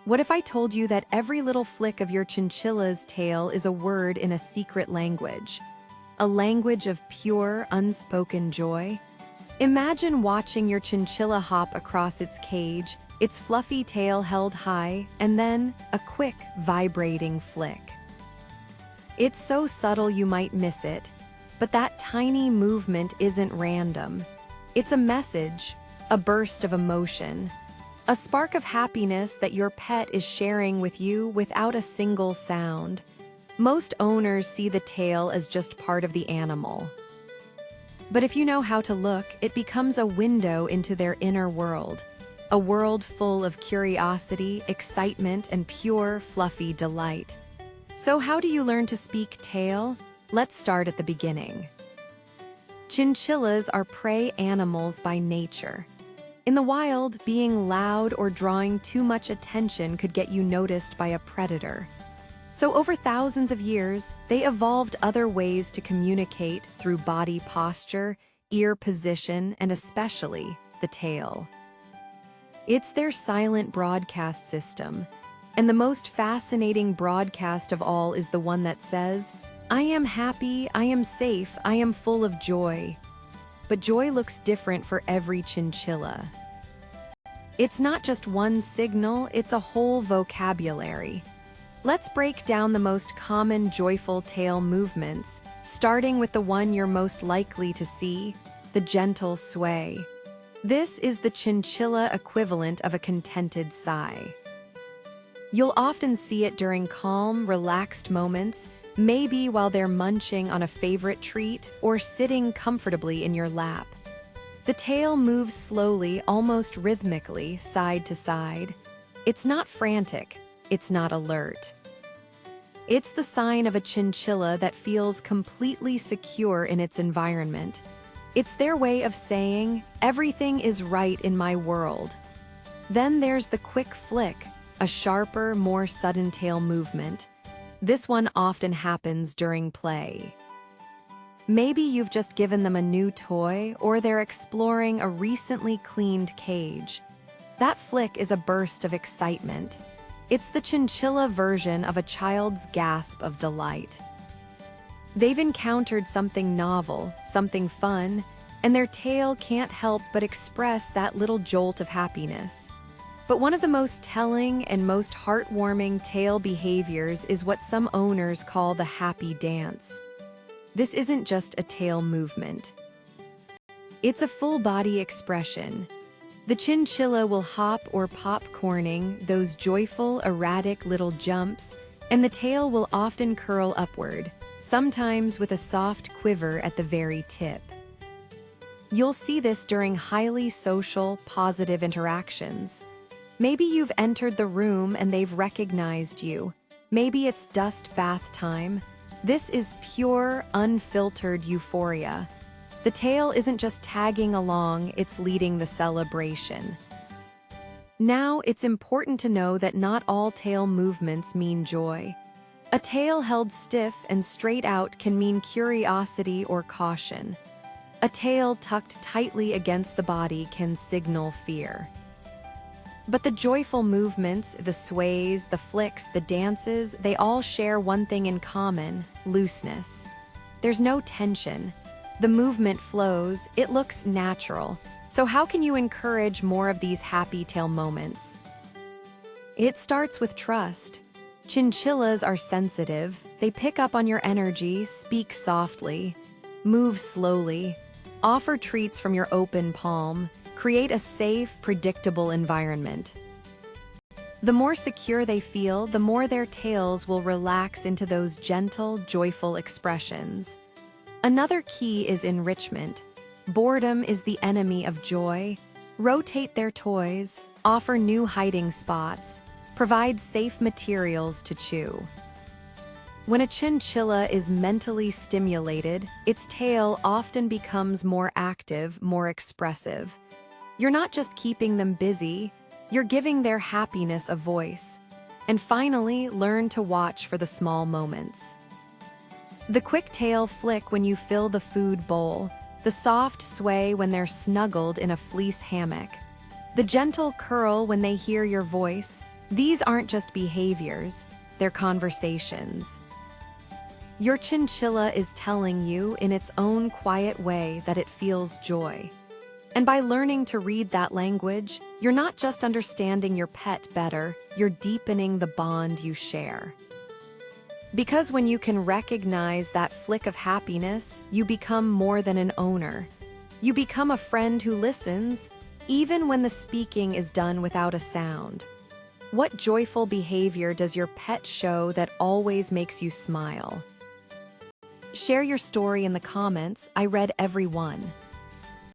What if I told you that every little flick of your chinchilla's tail is a word in a secret language? A language of pure, unspoken joy? Imagine watching your chinchilla hop across its cage, its fluffy tail held high, and then a quick, vibrating flick. It's so subtle you might miss it, but that tiny movement isn't random. It's a message, a burst of emotion, a spark of happiness that your pet is sharing with you without a single sound. Most owners see the tail as just part of the animal. But if you know how to look, it becomes a window into their inner world, a world full of curiosity, excitement, and pure, fluffy delight. So how do you learn to speak tail? Let's start at the beginning. Chinchillas are prey animals by nature. In the wild, being loud or drawing too much attention could get you noticed by a predator. So over thousands of years, they evolved other ways to communicate through body posture, ear position, and especially the tail. It's their silent broadcast system, and the most fascinating broadcast of all is the one that says, "I am happy, I am safe, I am full of joy." But joy looks different for every chinchilla. It's not just one signal, it's a whole vocabulary. Let's break down the most common joyful tail movements, starting with the one you're most likely to see, the gentle sway. This is the chinchilla equivalent of a contented sigh. You'll often see it during calm, relaxed moments, maybe while they're munching on a favorite treat or sitting comfortably in your lap. The tail moves slowly, almost rhythmically, side to side. It's not frantic, it's not alert. It's the sign of a chinchilla that feels completely secure in its environment. It's their way of saying, "Everything is right in my world." Then there's the quick flick, a sharper, more sudden tail movement. This one often happens during play. Maybe you've just given them a new toy, or they're exploring a recently cleaned cage. That flick is a burst of excitement. It's the chinchilla version of a child's gasp of delight. They've encountered something novel, something fun, and their tail can't help but express that little jolt of happiness. But one of the most telling and most heartwarming tail behaviors is what some owners call the happy dance. This isn't just a tail movement. It's a full-body expression. The chinchilla will hop or popcorning, those joyful, erratic little jumps, and the tail will often curl upward, sometimes with a soft quiver at the very tip. You'll see this during highly social, positive interactions. Maybe you've entered the room and they've recognized you. Maybe it's dust bath time. This is pure, unfiltered euphoria. The tail isn't just tagging along, it's leading the celebration. Now, it's important to know that not all tail movements mean joy. A tail held stiff and straight out can mean curiosity or caution. A tail tucked tightly against the body can signal fear. But the joyful movements, the sways, the flicks, the dances, they all share one thing in common: looseness. There's no tension. The movement flows, it looks natural. So how can you encourage more of these happy tail moments? It starts with trust. Chinchillas are sensitive. They pick up on your energy, speak softly, move slowly, offer treats from your open palm. Create a safe, predictable environment. The more secure they feel, the more their tails will relax into those gentle, joyful expressions. Another key is enrichment. Boredom is the enemy of joy. Rotate their toys, offer new hiding spots, provide safe materials to chew. When a chinchilla is mentally stimulated, its tail often becomes more active, more expressive. You're not just keeping them busy, you're giving their happiness a voice. And finally, learn to watch for the small moments. The quick tail flick when you fill the food bowl, the soft sway when they're snuggled in a fleece hammock, the gentle curl when they hear your voice. These aren't just behaviors, they're conversations. Your chinchilla is telling you in its own quiet way that it feels joy. And by learning to read that language, you're not just understanding your pet better, you're deepening the bond you share. Because when you can recognize that flick of happiness, you become more than an owner. You become a friend who listens, even when the speaking is done without a sound. What joyful behavior does your pet show that always makes you smile? Share your story in the comments. I read every one.